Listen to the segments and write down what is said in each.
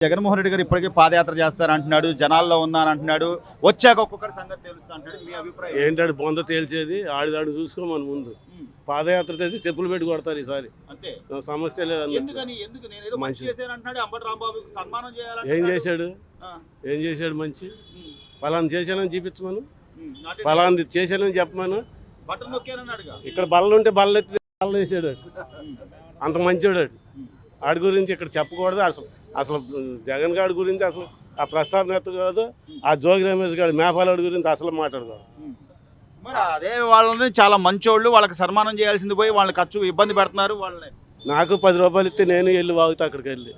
జగన్మోహన్ రెడ్డి గారు ఇప్పటికే పాదయాత్ర చేస్తారంటున్నాడు, జనాల్లో ఉన్నానంటున్నాడు. వచ్చాక ఒక్కొక్కటి సంగతి తెలుస్తా అంటాడు. మీ అభిప్రాయం ఏంటాడు బొంద తేల్చేది? ఆడిదాడు చూసుకోమని ముందు పాదయాత్ర చేసి చెప్పులు పెట్టి కొడతారు ఈసారి. అంతే, సమస్య లేదు. ఏం చేశాడు? ఏం చేశాడు మంచి? ఫలాన్ని చేశానని చూపించమను, ఫలాన్ని చేశానని చెప్పమను. ఇక్కడ బల్ల ఉంటే బల్ల ఎత్తి బల్ల వేసాడు, అంత మంచివాడు. ఆడి గురించి ఇక్కడ చెప్పకూడదు. అసలు జగన్ గారి గురించి అసలు ఆ ప్రస్తావన ఎత్తకూడదు. ఆ జోగి రమేష్ గారి మేపాలవాడి గురించి అసలు మాట్లాడకూడదు. మరి అదే వాళ్ళని చాలా మంచోళ్ళు, వాళ్ళకి సన్మానం చేయాల్సింది పోయి వాళ్ళని ఖర్చు ఇబ్బంది పెడుతున్నారు. వాళ్ళని నాకు 10 రూపాయలు ఇస్తే నేను వెళ్ళి వాగుతా అక్కడికి వెళ్ళి.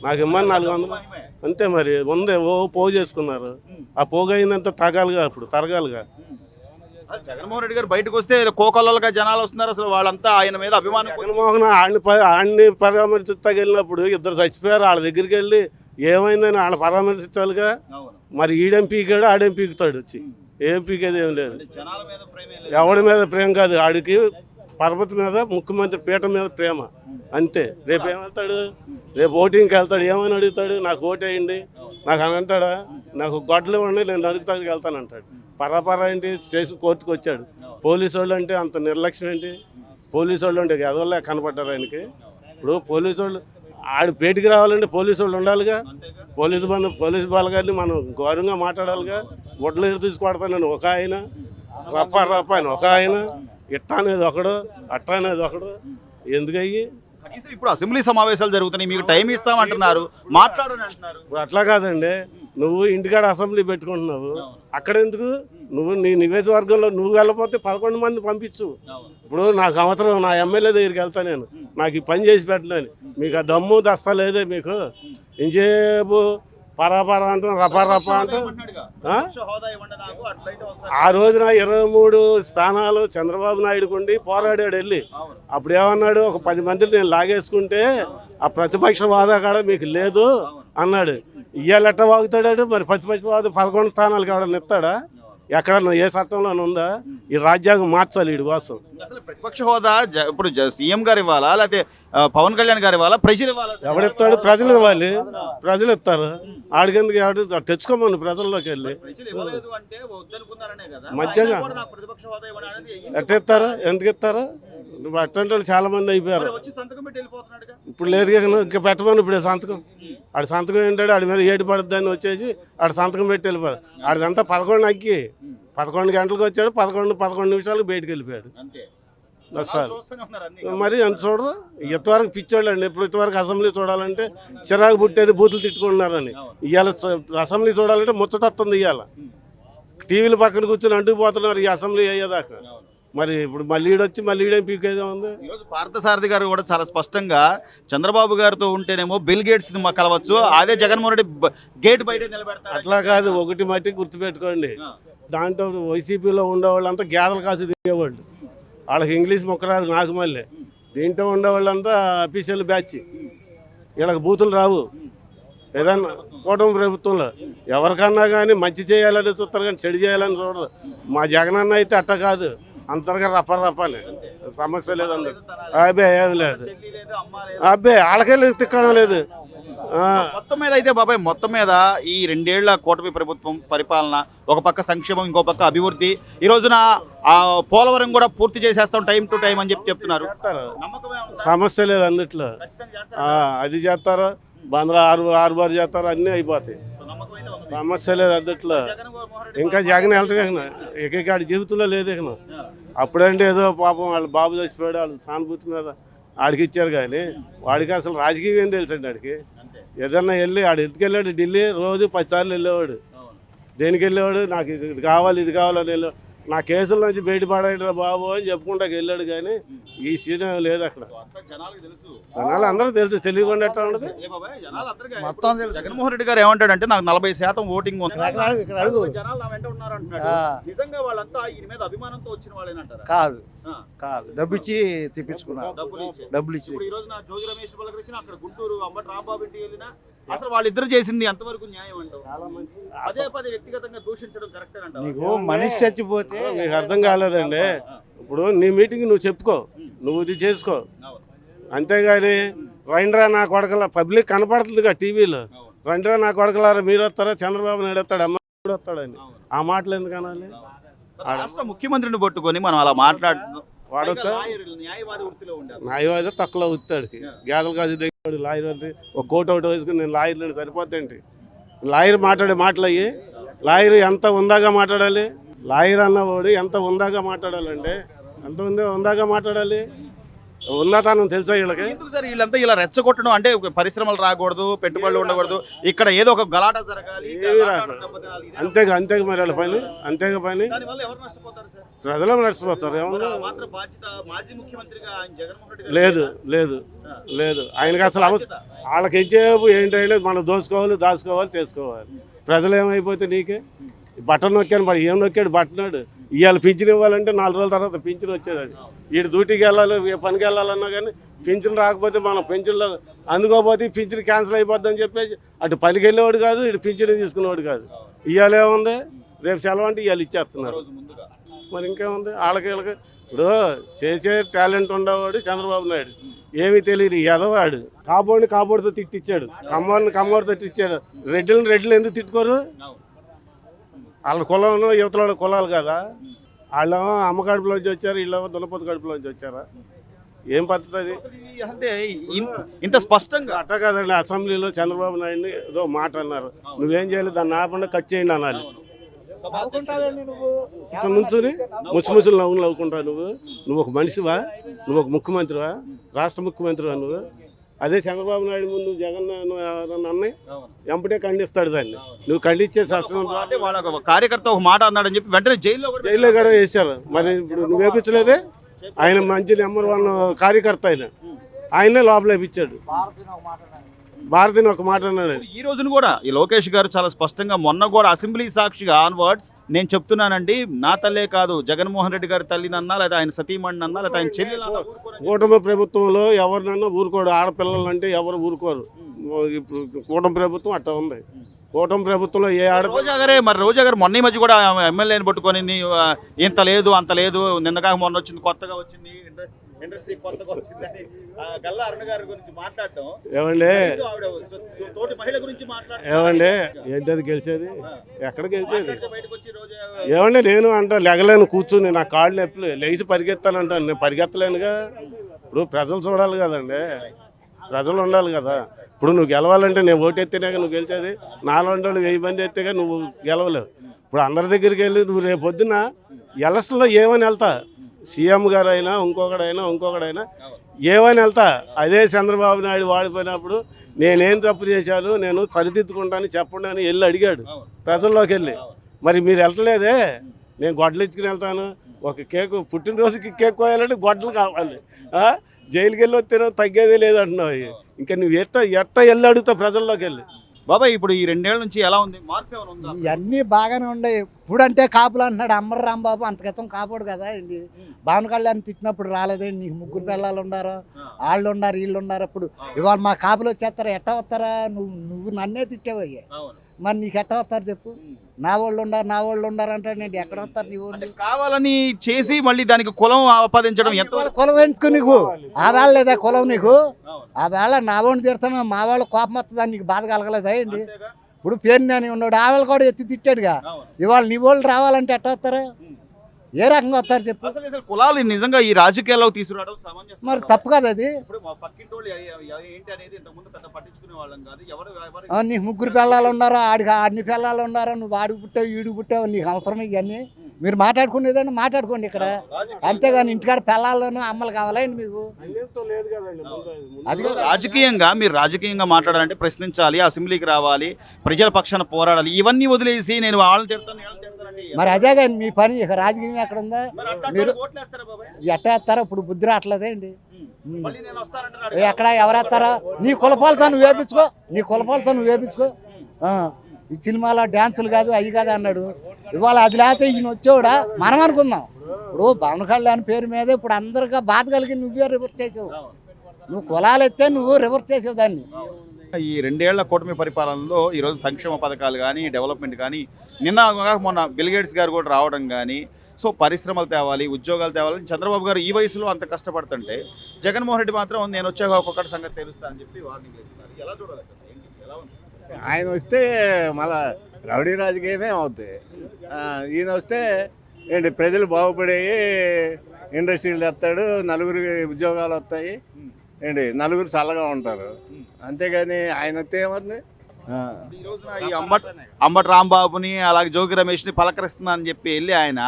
నాకు ఇమ్మని 400 అంతే. మరి ముందే పోగు చేసుకున్నారు. ఆ పోగు అయినంత తగాలుగా ఇప్పుడు తరగాలిగా. జగన్మోహన్ రెడ్డి గారు బయటకు వస్తే కోకొల్లలుగా జనాలు వస్తున్నారు. అసలు వాళ్ళంతా ఆయన మీద అభిమానం. జగన్మోహన్ ఆడిని పరామర్శించగలిగినప్పుడు ఇద్దరు చచ్చిపోయారు. వాళ్ళ దగ్గరికి వెళ్ళి ఏమైందని వాళ్ళ పరామర్శించాలిగా. మరి ఈడేం పీకాడు, ఆడేం పీకుతాడు వచ్చి. ఏం పీకేది ఏం లేదు. ఎవడి మీద ప్రేమ కాదు, ఆడికి పర్వతం మీద ముఖ్యమంత్రి పీఠం మీద ప్రేమ అంతే. రేపు ఏమవుతాడు? రేపు ఓటింగ్కి వెళ్తాడు, ఏమని అడుగుతాడు? నాకు ఓటు వేయండి నాకు అని అంటాడా? నాకు గొడ్డలు ఇవ్వండి నేను నరుకుతానికి వెళ్తానంటాడు. పరాపరా ఏంటి? స్టేషన్ కోర్టుకు వచ్చాడు. పోలీసు వాళ్ళు అంటే అంత నిర్లక్ష్యం ఏంటి? పోలీసు వాళ్ళు అంటే ఎదవల్లే కనపడ్డారు ఆయనకి. ఇప్పుడు పోలీసు వాళ్ళు ఆడు పేటికి రావాలంటే పోలీసు వాళ్ళు ఉండాలిగా. పోలీసు బలగాన్ని మనం గౌరవంగా మాట్లాడాలిగా. గొడ్డలు ఎదురు తీసుకొడతానని ఒక ఆయన, రప్ప అని ఒక ఆయన, ఇట్టా అనేది ఒకడు, అట్టా అనేది ఒకడు. ఎందుకయ్యి? ఇప్పుడు అసెంబ్లీ సమావేశాలు జరుగుతున్నాయి, మీకు టైం ఇస్తామంటున్నారు, మాట్లాడని అంటున్నారు. ఇప్పుడు అట్లా కాదండి. నువ్వు ఇంటికాడ అసెంబ్లీ పెట్టుకుంటున్నావు, అక్కడ ఎందుకు? నువ్వు నీ నియోజకవర్గంలో నువ్వు వెళ్ళకపోతే 11 మంది పంపించు. ఇప్పుడు నాకు అవసరం, నా ఎమ్మెల్యే దగ్గరికి వెళ్తా నేను, నాకు ఈ పని చేసి పెట్టలేని. మీకు ఆ దమ్ము దస్తా లేదే మీకు? ఇంచేపు పరాపరా అంటాం, రపా అంటాం. ఆ రోజున 23 స్థానాలు చంద్రబాబు నాయుడుకు ఉండి పోరాడాడు వెళ్ళి. అప్పుడు ఏమన్నాడు? ఒక 10 మందిని నేను లాగేసుకుంటే ఆ ప్రతిపక్ష వాదా కూడా మీకు లేదు అన్నాడు. ఇవాళ ఎట్ట వాగుతాడాడు? మరి ప్రతిపక్ష వాద 11 స్థానాలు కావడం ఇస్తాడా? ఎక్కడన్నా ఏ చట్టంలోనే ఉందా? ఈ రాజ్యాంగం మార్చాలి వీడి కోసం. ప్రతిపక్ష హోదా ఇప్పుడు సీఎం గారు ఇవ్వాలా, లేకపోతే పవన్ కళ్యాణ్ గారు ఇవ్వాలా, ప్రజలు ఇవ్వాలా? ఎవడిస్తాడు? ప్రజలు ఇవ్వాలి. ప్రజలు ఇస్తారు. ఆడికెందుకు? ఆడు తెచ్చుకోమని ప్రజల్లోకి వెళ్ళి. మధ్యగా ఎట్ట ఇస్తారా? ఎందుకు ఇస్తారా? అట్లాంటి వాళ్ళు చాలా మంది అయిపోయారు. ఇప్పుడు లేదు ఇంకా పెట్టమని. ఇప్పుడు సంతకం ఆడి సంతకం ఏంటాడు? ఆడి మీద ఏడు పడుద్దని వచ్చేసి ఆడు సంతకం పెట్టి వెళ్ళిపోయాడు. ఆడిదంతా 11 అక్కి 11 గంటలకు వచ్చాడు, 11 నిమిషాలకు బయటకు వెళ్ళిపోయాడు. మరి అంత చూడరు. ఇంతవరకు పిచ్చోళ్ళు అండి. ఇప్పుడు ఇంతవరకు అసెంబ్లీ చూడాలంటే చిరాకు పుట్టేది, బూతులు తిట్టుకుంటున్నారని. ఇవాళ అసెంబ్లీ చూడాలంటే ముచ్చటొస్తుంది. ఇవాళ టీవీల పక్కన కూర్చొని అంటుకుపోతున్నారు ఈ అసెంబ్లీ అయ్యేదాకా. మరి ఇప్పుడు మళ్ళీ ఈడొచ్చి మళ్ళీ ఈడేం పీకేదే ఉంది. ఈరోజు పార్థసారథి గారు కూడా చాలా స్పష్టంగా చంద్రబాబు గారితో ఉంటేనేమో బిల్ గేట్స్ కలవచ్చు, అదే జగన్మోహన్ రెడ్డి గేట్ బయట నిలబెడతారు. అట్లా కాదు. ఒకటి మట్టి గుర్తుపెట్టుకోండి, దాంట్లో వైసీపీలో ఉండేవాళ్ళంతా గేదలు కాసి దిగేవాళ్ళు. వాళ్ళకి ఇంగ్లీష్ మొక్క రాదు, నాకు మళ్ళీ. దీంట్లో ఉండేవాళ్ళంతా అఫీషియల్ బ్యాచ్. వీళ్ళకి బూతులు రావు. ఏదన్నా కూటమి ప్రభుత్వంలో ఎవరికన్నా కానీ మంచి చేయాలని చూస్తారు, కానీ చెడు చేయాలని చూడరు. మా జగనన్న అయితే అట్ట కాదు, అంతగా రఫాలి. సమస్య లేదు అందరు. అబ్బే ఏం లేదు. అబ్బే వాళ్ళకెళ్ళి తిక్కడం లేదు. మొత్తం మీద అయితే బాబాయ్, మొత్తం మీద ఈ 2 ఏళ్ల కూటమి ప్రభుత్వం పరిపాలన, ఒక పక్క సంక్షేమం, ఇంకో పక్క అభివృద్ధి. ఈ రోజున ఆ పోలవరం కూడా పూర్తి చేసేస్తాం టైం టు టైం అని చెప్తున్నారు. సమస్య లేదు అందుట్లో. అది చేస్తారు, బంద్రా ఆరు బారు చేస్తారు, అన్నీ అయిపోతాయి. సమస్య లేదు అందుట్లో. ఇంకా జగన్ వెళ్తే ఆడి జీవితంలో లేదు. ఇక అప్పుడంటే ఏదో పాపం వాళ్ళ బాబు చచ్చిపోయాడు, వాళ్ళ సానుభూతి మీద ఆడికి ఇచ్చారు. కానీ వాడికి అసలు రాజకీయం ఏం తెలుసండి ఆడికి. ఏదన్నా వెళ్ళి ఆడు ఎందుకు వెళ్ళాడు? ఢిల్లీ రోజు 10 సార్లు వెళ్ళేవాడు. దేనికి వెళ్ళేవాడు? నాకు ఇది కావాలి, ఇది కావాలని వెళ్ళాడు. నా కేసుల నుంచి బయటపడాడు బాబు అని చెప్పుకుంటాకి వెళ్ళాడు. కానీ ఈ సీన్ లేదు అక్కడ. జనాలు అందరూ తెలుసు, తెలియకుండా ఎట్లా ఉండదు. మొత్తం జగన్మోహన్ రెడ్డి గారు ఏమంటాడంటే నాకు 40% ఓటింగ్ ఉంది. కాదు కాదు, డబ్బు ఇచ్చి తెప్పించుకున్నారు. డబ్బులు ఇచ్చి అక్కడ గుంటూరు అంబటి రాంబాబు ఇంటికి వెళ్ళినా అసలు వాళ్ళిద్దరు చేసింది ఎంతవరకు న్యాయం అంటావు? పదే పదే వ్యక్తిగతంగా దూషించడం కరెక్ట్ అంటావు? నీకు మనిషి చచ్చిపోతే నీకు అర్థం కాలేదండి. ఇప్పుడు నీ మీటింగ్ నువ్వు చెప్పుకో, నువ్వు ఇది చేసుకో. అంతేగాని రండిరా నా కొడకల పబ్లిక్ కనపడుతుందిగా టీవీలో. రండిరా నా కొడకలారా మీరు వస్తారా, చంద్రబాబు నాయుడు వస్తాడు, అమ్మ కూడా వస్తాడని. ఆ మాటలు ఎందుకు అనాలి? రాష్ట్ర ముఖ్యమంత్రిని పట్టుకొని మనం అలా మాట్లాడుతున్నాం. వాడొచ్చా న్యాయవాది వృత్తిలో ఉండాలి. న్యాయవాది తక్కువ అవుతాడికి గేదల కాజు దగ్గర లాయర్ అంటే ఒక కోట్ ఒకటి వేసుకుని నేను లాయర్ని సరిపోద్దేంటి? లాయర్ మాట్లాడే మాటలు అయ్యి, లాయర్ ఎంత ఉందాగా మాట్లాడాలి? లాయర్ అన్నవాడు ఎంత ఉందాగా మాట్లాడాలంటే ఎంత ఉందాగా మాట్లాడాలి? ఉన్నతానం తెలుసా వీళ్ళకి? ఎందుకు సార్ వీళ్ళంతా ఇలా రెచ్చగొట్టడం? అంటే పరిశ్రమలు రాకూడదు, పెట్టుబడులు ఉండకూడదు, ఇక్కడ ఏదో ఒక గలాట జరగాలి, ఏమీ రాకూడదు. అంతేగా మరి వాళ్ళ పని, అంతేగా పని. దానివల్ల ఎవరు నష్టపోతారు సార్? ప్రజలు నష్టపోతారు. ఏమన్నా మాత్రం బాధ్యత మాజీ ముఖ్యమంత్రిగా ఆయన జగన్మోహన్ రెడ్డి గారు లేదు లేదు లేదు ఆయనకి అసలు వాళ్ళకి ఎంచేపు ఏంటంటే మనం దాచుకోవాలి చేసుకోవాలి. ప్రజలు ఏమైపోతే నీకే బట్టన్ నొక్కాను, మరి ఏం నొక్కాడు బట్టనాడు. ఇవాళ పింఛన్ ఇవ్వాలంటే 4 రోజుల తర్వాత పింఛన్ వచ్చేది. వీడు డ్యూటీకి వెళ్ళాలి, పనికి వెళ్ళాలన్నా కానీ పింఛన్ రాకపోతే మనం పింఛన్లో అందుకోపోతే పింఛన్ క్యాన్సిల్ అయిపోద్ది అని చెప్పేసి అటు పనికి వెళ్ళేవాడు కాదు, ఇటు పింఛన్ తీసుకునేవాడు కాదు. ఇవాళ ఏముంది, రేపు సెలవు అంటే ఇవాళ ఇచ్చేస్తున్నారు. మరి ఇంకేముంది వాళ్ళకి వీళ్ళకి? ఇప్పుడు చేసే టాలెంట్ ఉండేవాడు చంద్రబాబు నాయుడు, ఏమీ తెలియదు ఎదవాడు. కాపోడితో తిట్టిచ్చాడు, కమ్మోడితో తిట్టిచ్చాడు. రెడ్డిని ఎందుకు తిట్టుకోరు? వాళ్ళ కులం యువతలో కులాలు కదా. వాళ్ళేమో అమ్మ కడుపులోంచి వచ్చారు, వీళ్ళేమో దున్నపోతు కడుపులోంచి వచ్చారా? ఏం పద్ధతి అది? అంటే ఇంత స్పష్టంగా అట్ట కాదండి. అసెంబ్లీలో చంద్రబాబు నాయుడిని ఏదో మాట అన్నారు, నువ్వేం చేయాలి, దాన్ని ఆపకుండా కట్ చేయండి అనాలి. ఇట్లా నుంచుని ముసుముసులు నవ్వులు నవ్వుకుంటావు. నువ్వు ఒక మనిషివా? నువ్వు ఒక ముఖ్యమంత్రివా? రాష్ట్ర ముఖ్యమంత్రివా నువ్వు? అదే చంద్రబాబు నాయుడు ముందు జగన్ అన్నయ్య ఎంపటే ఖండిస్తాడు దాన్ని. నువ్వు ఖండించే శాస్త్రం అంటే వాళ్ళ కార్యకర్త ఒక మాట అన్నాడని చెప్పి వెంటనే జైల్లో కూడా వేశారు. మరి ఇప్పుడు నువ్వు వేపించలేదే? ఆయన మంచి నెంబర్ 1 కార్యకర్త ఆయనే లోపల వేపించాడు. భారతిని ఒక మాట అన్నాడు. ఈ రోజున కూడా ఈ లోకేష్ గారు చాలా స్పష్టంగా మొన్న కూడా అసెంబ్లీ సాక్షిగా ఆన్వర్డ్స్ నేను చెప్తున్నానండి, నా తల్లే కాదు జగన్మోహన్ రెడ్డి గారి తల్లినన్నా లేదా ఆయన సతీమణి అన్నా లేదా ఆయన చెల్లి కూటమి ప్రభుత్వంలో ఎవరినన్నా ఊరుకోడు. ఆడపిల్లలంటే ఎవరు ఊరుకోరు. ఇప్పుడు కూటమి ప్రభుత్వం అట్లా ఉంది. కూటమి ప్రభుత్వంలో ఏ రోజా గారు మొన్న ఈ మధ్య కూడా ఎమ్మెల్యేని పట్టుకొని ఇంత లేదు అంత లేదు, నిన్నగా మొన్న వచ్చింది, కొత్తగా వచ్చింది, ఇండస్ట్రీ కొత్తగా వచ్చిందని గల్లా అరుణ గారి గురించి మాట్లాడటం ఏమండి? తోటి మహిళ గురించి మాట్లాడటం ఏమండి? ఏంటది గెలిచేది? ఎక్కడ గెలిచేది? ఏమండి నేను అంట లెగలేను, కూర్చుని నా కాళ్ళు నొప్పులు, లేచి పరిగెత్తానంటాను. నేను పరిగెత్తలేనుగా. ఇప్పుడు ప్రజలు చూడాలి కదండి, ప్రజలు ఉండాలి కదా. ఇప్పుడు నువ్వు గెలవాలంటే నేను ఓటు ఎత్తేనే నువ్వు గెలిచేది. 400 1000 మంది ఎత్తేగా నువ్వు గెలవలేవు. ఇప్పుడు అందరి దగ్గరికి వెళ్ళి నువ్వు రేపు పొద్దున్న ఎలక్షన్లో ఏమని వెళ్తా, సీఎం గారు అయినా ఇంకొకడైనా ఏమని వెళ్తా. అదే చంద్రబాబు నాయుడు వాడిపోయినప్పుడు నేనేం తప్పు చేశాను, నేను సరిదిద్దుకుంటాను చెప్పండి అని వెళ్ళి అడిగాడు ప్రజల్లోకి వెళ్ళి. మరి మీరు వెళ్ళలేదే. నేను గొడ్డలు ఇచ్చుకుని వెళ్తాను, ఒక కేకు పుట్టినరోజుకి కేక్ కోయాలంటే గొడ్డలు కావాలి. జైలుకి వెళ్ళి వస్తేనో తగ్గేదే లేదంటున్నావు. ఇంకా నువ్వు ఎట్ట వెళ్ళి అడుగుతావు ప్రజల్లోకి వెళ్ళి. బాబాయ్ ఇప్పుడు ఈ 2 ఏళ్ల నుంచి ఎలా ఉంది? మార్పు ఏమైనా ఉందా? ఇవన్నీ బాగానే ఉన్నాయి. ఇప్పుడంటే కాపులు అంటున్నాడు అమ్మర్ రాంబాబు, అంత క్రితం కాపాడు కదా అండి. పవన్ కళ్యాణ్ తిట్టినప్పుడు రాలేదండి, నీకు 3 పిల్లలు ఉన్నారు, వాళ్ళు ఉన్నారు, వీళ్ళు ఉన్నారు. అప్పుడు ఇవాళ మా కాపులు వచ్చేస్తారా? ఎట్ట వస్తారా? నువ్వు నన్నే తిట్టావయ్యా, మరి నీకు ఎట్ట వస్తారు చెప్పు? నా వాళ్ళు ఉన్నారు అంటే నేను ఎక్కడ వస్తారు? నీ వాళ్ళు కావాలని చేసి మళ్ళీ దానికి కులం ఆపాదించడం ఎంత? కులం ఎందుకు నీకు? ఆ వేళ లేదా కులం నీకు? ఆ వేళ నా వాడిని తిడతాను, మా వాళ్ళు కోపం వస్తుందని నీకు బాధ కలగలేదా అండి? ఇప్పుడు పేరు నేను ఉన్నాడు, ఆ వాళ్ళు కూడా ఎత్తి తిట్టాడుగా. ఇవాళ నీ వాళ్ళు రావాలంటే ఎట్ట వస్తారా? ఏ రకంగా వస్తారు చెప్పు? అసలు కులాలు నిజంగా ఈ రాజకీయాల్లో తీసుకురావడం సమంజసం మరి తప్పు కదా అది. ఇప్పుడు మా పక్కింటి వాళ్ళు ఏంటి అనేది ఇంతకుముందు పెద్ద పట్టించుకునే వాళ్ళం కాదు. ఎవరు నీకు 3 పిల్లలు ఉన్నారో, ఆడికి 2 పిల్లలు ఉన్నారో, నువ్వు ఆడికి పుట్టావు ఈడికి పుట్టావు, నీకు అవసరం ఇవన్నీ? మీరు మాట్లాడుకునేదండి మాట్లాడుకోండి ఇక్కడ, అంతేగాని ఇంటికాడ పిల్లలను అమ్మలు కావాలండి మీకు? అది మీరు రాజకీయంగా మాట్లాడాలంటే ప్రశ్నించాలి, అసెంబ్లీకి రావాలి, ప్రజల పక్షాన పోరాడాలి. ఇవన్నీ వదిలేసి నేను వాళ్ళని తిడతాను మరి అదే కానీ మీ పని. ఇక రాజకీయం ఎక్కడ ఉందా? మీరు ఎట్ట వేస్తారో ఇప్పుడు బుద్ధి రావట్లేదే అండి. ఎక్కడ ఎవరేస్తారా? నీ కులపాలతో నువ్వు వేపించుకో. ఈ సినిమాలో డ్యాన్సులు కాదు అవి కాదు అన్నాడు. ఇవాళ అది లేకపోతే ఈయన వచ్చేవాడా మనం అనుకుందాం. ఇప్పుడు పవన్ కళ్యాణ్ పేరు మీద ఇప్పుడు అందరికీ బాధ కలిగి నువ్వే రివర్స్ చేసావు. నువ్వు కులాలు ఎత్తే నువ్వు రివర్స్ చేసావు దాన్ని. ఈ 2 ఏళ్ల కూటమి పరిపాలనలో ఈరోజు సంక్షేమ పథకాలు కానీ, డెవలప్మెంట్ కానీ, మొన్న బిల్ గేట్స్ గారు కూడా రావడం కానీ, సో పరిశ్రమలు తేవాలి, ఉద్యోగాలు తేవాలని చంద్రబాబు గారు ఈ వయసులో అంత కష్టపడుతుంటే జగన్మోహన్ రెడ్డి మాత్రం నేను వచ్చాక ఒక్కొక్కటి సంగతి తెలుస్తా అని చెప్పి వార్నింగ్ ఇస్తున్నారు. ఎలా చూడాలి సార్? ఏంటి? ఎలా ఉంది? ఆయన వస్తే మళ్ళా రౌడీ రాజకీయమే అవుతాయి. ఈయన వస్తే ఏంటి ప్రజలు బాగుపడేవి, ఇండస్ట్రీలు తెస్తాడు, నలుగురికి ఉద్యోగాలు వస్తాయి, ఏంటి నలుగురు చల్లగా ఉంటారు. అంతేగాని ఆయన వస్తే ఏమవుతుంది? ఈ రోజున ఈ అంబటి రాంబాబుని అలాగే జోగి రమేష్ని పలకరిస్తున్నా అని చెప్పి వెళ్ళి ఆయన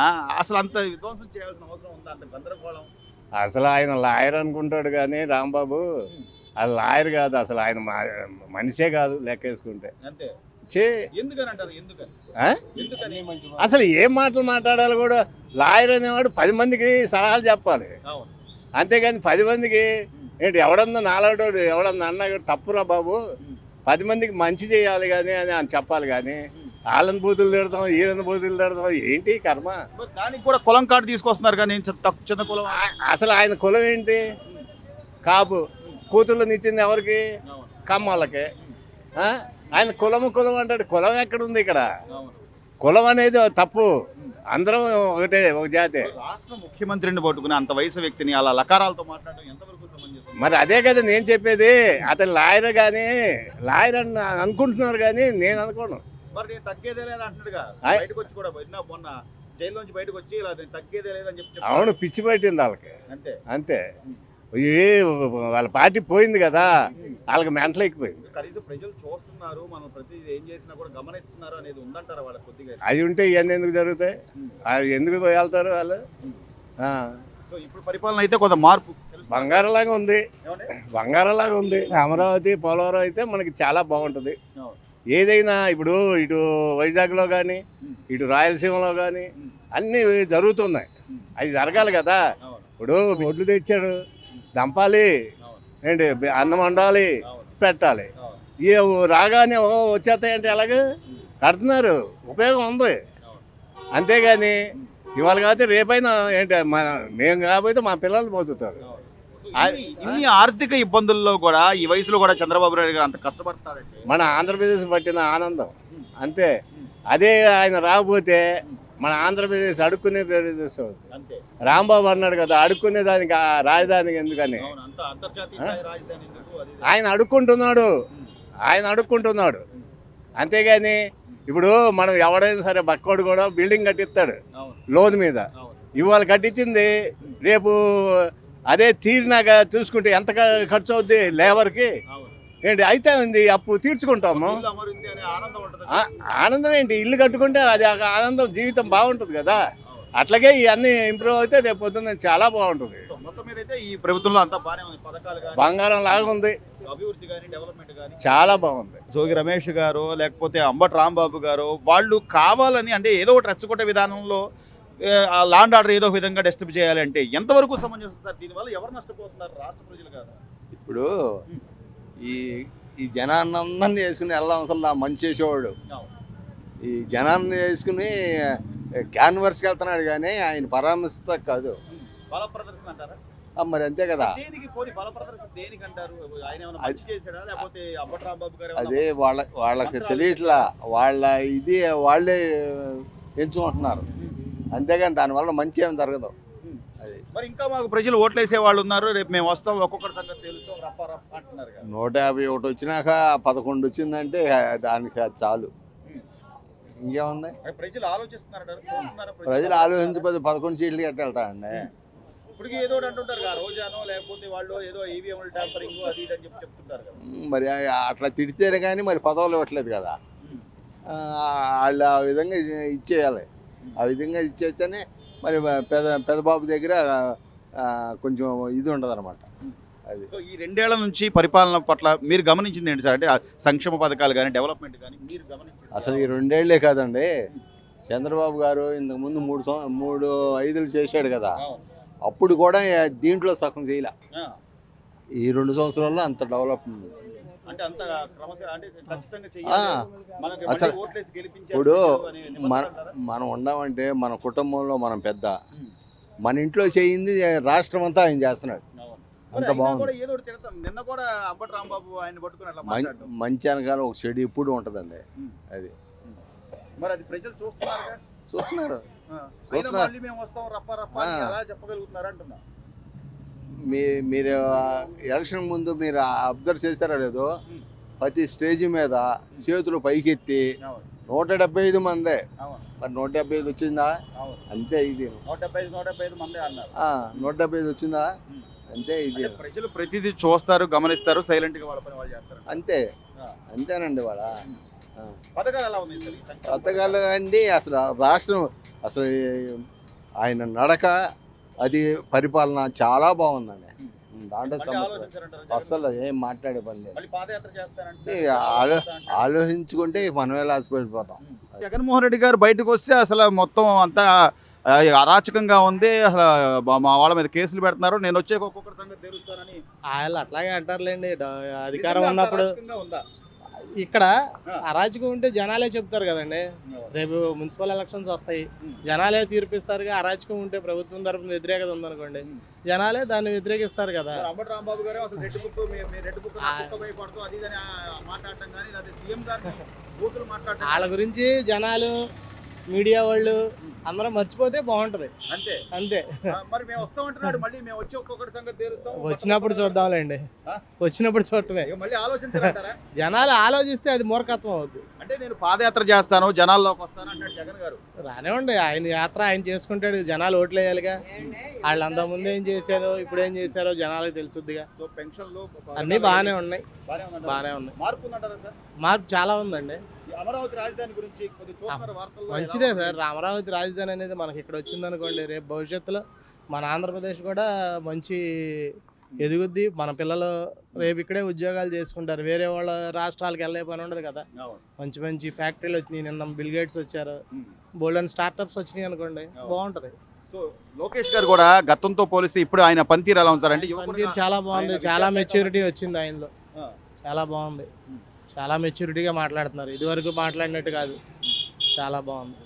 అసలు అంత విధ్వంసం చేయాల్సిన అవసరం ఉందా? అంత గందరగోళం. అసలు ఆయన లాయర్ అనుకుంటాడు కానీ రాంబాబు అది లాయర్ కాదు, అసలు ఆయన మనిషే కాదు లెక్కేసుకుంటే. అంతే. ఎందుకని అంటారు? ఆ? ఎందుకని? అసలు ఏం మాటలు మాట్లాడాలి కూడా. లాయర్ అనేవాడు 10 మందికి సలహాలు చెప్పాలి, అవును. అంతేగాని 10 మందికి ఏంటి ఎవడన్నా నాలాడోడు ఎవడన్నా అన్నా కూడా తప్పురా బాబు, 10 మందికి మంచి చేయాలి కానీ అని ఆయన చెప్పాలి. కానీ వాళ్ళని బూతులు తిడతాం, వీళ్ళని బూతులు తిడతాం, ఏంటి కర్మ? దానికి కూడా కులం కార్డు తీసుకొస్తున్నారు కానీ చిన్న కులం. అసలు ఆయన కులం ఏంటి? కాపు. కూతుళ్ళని ఇచ్చింది ఎవరికి? కమ్మలకి. ఆయన కులం అంటాడు. కులం ఎక్కడుంది ఇక్కడ? కులం అనేది తప్పు. అందరం ఒకటే, ఒక జాతే. రాష్ట్ర ముఖ్యమంత్రిని పట్టుకుని అంత వయసు వ్యక్తిని అలా లకారాలతో మాట్లాడడం ఎంతవరకు సమంజసం? మరి అదే కదా నేను చెప్పేది. అతను లాయర్ కానీ లాయర్ అని అనుకుంటున్నారు కానీ నేను అనుకోను. మరి నేను తగ్గేదే లేదు అంటున్నాడుగా. బయటకు వచ్చి కూడా మొన్న జైలు నుంచి బయటకు వచ్చి ఇలా తగ్గేదే లేదని చెప్పి. అవును, పిచ్చి పట్టింది వాళ్ళకి. అంతే అంతే. వాళ్ళ పార్టీ పోయింది కదా, వాళ్ళకి మెంటలు ఎక్కిపోయింది. కనీసం ప్రజలు చూస్తున్నారు, మనం ప్రతి ఏం చేసినా కూడా గమనిస్తున్నారు అనేది ఉందంటారా వాళ్ళకి? కొద్దిగా అది ఉంటే ఇవన్నీ ఎందుకు జరుగుతాయి? అది ఎందుకు వెళ్తారు వాళ్ళు? సో ఇప్పుడు పరిపాలన అయితే కొంత మార్పు బంగారంలాగా ఉంది, బంగారంలాగా ఉంది. అమరావతి, పోలవరం అయితే మనకి చాలా బాగుంటుంది. ఏదైనా ఇప్పుడు ఇటు వైజాగ్లో కానీ ఇటు రాయలసీమలో కానీ అన్నీ జరుగుతున్నాయి. అది జరగాలి కదా. ఇప్పుడు ఒడ్లు తెచ్చాడు, దంపాలి, ఏంటి అన్నం వండాలి, పెట్టాలి. ఏ రాగానే వచ్చేస్తాయంటే ఎలాగ కడుతున్నారు, ఉపయోగం ఉంది. అంతేగాని ఇవాళ కాకపోతే రేపైనా ఏంటి మేము కాకపోతే మా పిల్లలు పోతుతారు. ఇన్ని ఆర్థిక ఇబ్బందుల్లో కూడా ఈ వయసులో కూడా చంద్రబాబు నాయుడు గారు అంత కష్టపడతారంటే మన ఆంధ్రప్రదేశ్ పట్టిన ఆనందం అంతే. అదే ఆయన రాకపోతే మన ఆంధ్రప్రదేశ్ అడుక్కునే ప్రదేశ్ అవుతుంది. రాంబాబు అన్నాడు కదా, అడుక్కునే దానికి రాజధానికి ఎందుకని. ఆయన అడుక్కుంటున్నాడు అంతేగాని ఇప్పుడు మనం ఎవడైనా సరే బక్కోడు కూడా బిల్డింగ్ కట్టిస్తాడు లోన్ మీద. ఇవాళ కట్టించింది రేపు అదే తీరినాక చూసుకుంటే ఎంత ఖర్చు అవుద్ది లేబర్కి? ఏంటి అయితే ఉంది, అప్పు తీర్చుకుంటాము. ఆనందం ఏంటి? ఇల్లు కట్టుకుంటే అది ఆనందం, జీవితం బాగుంటుంది కదా. అట్లాగే ఇవన్నీ ఇంప్రూవ్ అయితే రేపు పొద్దున్న చాలా బాగుంటుంది. ఈ ప్రభుత్వంలో అంతా బంగారం లాగా ఉంది, అభివృద్ధి కానీ డెవలప్మెంట్ కానీ చాలా బాగుంది. జోగి రమేష్ గారు లేకపోతే అంబటి రాంబాబు గారు వాళ్ళు కావాలని అంటే ఏదో ఒకటి రెచ్చగొట్టే విధానంలో లాండ్ ఆర్డర్ ఏదో విధంగా డిస్టర్బ్ చేయాలంటే ఎంతవరకు సమంజసం సార్? దీనివల్ల ఎవరు నష్టపోతున్నారు? రాష్ట్ర ప్రజలు కాదు. ఇప్పుడు ఈ జనాన్ని వేసుకుని వెళ్ళడం అసలు మంచి చేసేవాడు. ఈ జనాన్ని వేసుకుని క్యాన్వర్స్కి వెళ్తున్నాడు కానీ ఆయన పరామర్శిస్తా కాదు. బల ప్రదర్శన అంటారా? మరి అంతే కదా. అదే వాళ్ళకి తెలియట్లా, వాళ్ళే ఎంచుకుంటున్నారు అంతేగాని దానివల్ల మంచి ఏమి జరగదు. అది మరి ఇంకా మాకు ప్రజలు ఓట్లు వేసే వాళ్ళు ఉన్నారు, రేపు మేము వస్తాం ఒక్కొక్కటి సంగతి తెలుస్తాం అంటున్నారు. 151 వచ్చినాక 11 వచ్చిందంటే దానికి చాలు, ఇంకేముంది? ప్రజలు ఆలోచిస్తున్నారు, ప్రజలు ఆలోచించకపోతే 11 సీట్లు ఎట్ట వెళ్తారండి? ఇప్పటికీ ఏదో అంటుంటారు రోజానో లేకపోతే వాళ్ళు ఏదో ఈవీఎం ట్యాంపరింగ్ అది ఇది అని చెప్తుంటారు కదా. మరి అట్లా తిడితేనే కానీ మరి పదవులు ఇవ్వట్లేదు కదా. వాళ్ళు ఆ విధంగా ఇచ్చేయాలి. ఆ విధంగా ఇచ్చేస్తేనే మరి పెదబాబు దగ్గర కొంచెం ఇది ఉండదు అనమాట. అది సో ఈ 2 ఏళ్ల నుంచి పరిపాలన పట్ల మీరు గమనించింది ఏంటి సార్? అంటే సంక్షేమ పథకాలు కానీ డెవలప్మెంట్ కానీ మీరు గమనించింది? అసలు ఈ 2 ఏళ్లే కాదండి, చంద్రబాబు గారు ఇంతకుముందు 3 5 చేశాడు కదా, అప్పుడు కూడా దీంట్లో సగం చేయలే. ఈ 2 సంవత్సరాల్లో అంత డెవలప్మెంట్. అసలు ఇప్పుడు మనం ఉన్నామంటే మన కుటుంబంలో మనం పెద్ద, మన ఇంట్లో చేయింది రాష్ట్రం అంతా ఆయన చేస్తున్నాడు. అంత బాగుంది. మంచి అనగానే ఒక చెడు ఇప్పుడు ఉంటుందండి. అది మరి అది ప్రజలు చూస్తున్నారు. చూస్తున్నా. మళ్ళీ మేము వస్తాం రప్ప రప్ప అని ఆ. ఎలా చెప్పగలుగుతున్నారు అంటున్నా. మీరు ఎలక్షన్ ముందు మీరు అబ్జర్వ్ చేస్తారో లేదో ప్రతి స్టేజి మీద చేతులు పైకెత్తి అవును, 175 మందే. అవును, మరి 175 వచ్చిందా? అవును. అంతే ఇది. 175 మంది అన్నారు. 175 వచ్చిందా? అంతే ఇది. అంటే ప్రజలు ప్రతిదీ చూస్తారు, గమనిస్తారు, సైలెంట్ గా వాళ్ళ పని వాళ్ళు చేస్తారు. అంతే ఆ. అంతేనండి వాళ్ళ పథకాలు ఎలా ఉన్నాయి సార్ ఈ సంక్షేమ పథకాలు అండి. అసలు రాష్ట్రం అసలు ఆయన నడక అది పరిపాలన చాలా బాగుందండి. దాంట్లో మళ్ళీ సమస్య ఆలోచించారంటారా జగన్? అసలు ఏం మాట్లాడే పని లేదు. మళ్ళీ పాదయాత్ర చేస్తారంటే ఈ ఆలోచించుకుంటే మనమే లాసిపోయిపోతాం. జగన్మోహన్ రెడ్డి గారు బయటకు వస్తే అసలు మొత్తం అంతా అరాచకంగా ఉంది. అసలు మా వాళ్ళ మీద కేసులు పెడుతున్నారు. నేను వచ్చే ఒక్కొక్కరి సంగతి తెలుస్తానని వాళ్ళు అట్లాగే అంటారులేండి అధికారం నిజంగా అంత ఉన్నప్పుడు అరాచకంగా ఉందా? ఇక్కడ ఆ. అరాచకం ఉంటే జనాలే చెప్తారు కదండి. రేపు మున్సిపల్ ఎలక్షన్స్ వస్తాయి, జనాలే తీర్పిస్తారుగా. అరాచకం ఉంటే ప్రభుత్వం తరఫున వ్యతిరేకత ఉందనుకోండి, జనాలే దాన్ని వ్యతిరేకిస్తారు కదా. మరి అంబటి రాంబాబు గారు అసలు రెడ్ బుక్ మీ రెడ్ బుక్ భయపడుతూ అది ఇది అని మాట్లాడటం కానీ లేదా సీఎం గారిని బూతులు మాట్లాడటం వాళ్ళ గురించి జనాలు, మీడియా వాళ్ళు అందరం మర్చిపోతే బాగుంటది. అంతే. అంతే. మరి మేము వస్తామంటున్నాడు. మళ్ళీ మేము వచ్చి ఒక్కొక్కటి సంగతి తెలుస్తాం. వచ్చినప్పుడు చూద్దాంలేండి, ఆ? వచ్చినప్పుడు చూడటమే. ఇక మళ్ళీ ఆలోచించారంటారా? జనాలు ఆలోచిస్తే అది మూర్ఖత్వం అవుద్ది. అంటే నేను పాదయాత్ర చేస్తాను, జనాల్లోకి వస్తాను అంటాడు జగన్ గారు. రానివ్వండి, ఆయన యాత్ర ఆయన చేసుకుంటాడు. జనాలు ఓట్లు వేయాలిగా. వాళ్ళు అంత ముందు ఏం చేశారో ఇప్పుడు ఏం చేశారో జనాలకు తెలుసుద్దిగా. సో పెన్షన్లు అన్నీ బాగానే ఉన్నాయి, బాగానే ఉందంటారా? బాగానే ఉన్నాయి. మార్పు ఉందంటారా సార్? మార్పు చాలా ఉందండి. ఈ అమరావతి రాజధాని గురించి కొద్దిగా చూస్తున్నారు వార్తల్లో. మంచిదే ఎలా ఉంది? సార్. అమరావతి రాజధాని అనేది మనకి ఇక్కడ వచ్చిందనుకోండి, రేపు భవిష్యత్తులో మన ఆంధ్రప్రదేశ్ కూడా మంచి ఎదుగుద్ది. మన పిల్లలు రేపు ఇక్కడే ఉద్యోగాలు చేసుకుంటారు, వేరే వాళ్ళ రాష్ట్రాలకు వెళ్ళే పని ఉండదు కదా. అవును. మంచి మంచి ఫ్యాక్టరీలు వచ్చినాయి. నిన్న బిల్ గేట్స్ వచ్చారు, ఉమ్. బోల్డెన్ స్టార్టప్స్ వచ్చినాయి అనుకోండి, బాగుంటది. సో లోకేష్ గారు కూడా గతంతో పోలిస్తే ఇప్పుడు ఆయన పనితీరు ఎలా ఉంది సార్? అంటే పనితీరు చాలా బాగుంది, ఆయన చాలా విద్యాశాఖ మెచ్యూరిటీ వచ్చింది ఆయనలో. ఆ. చాలా బాగుంది, చాలా మెచ్యూరిటీగా మాట్లాడుతున్నారు. ఇదివరకు మాట్లాడినట్టు కాదు, చాలా బాగుంది.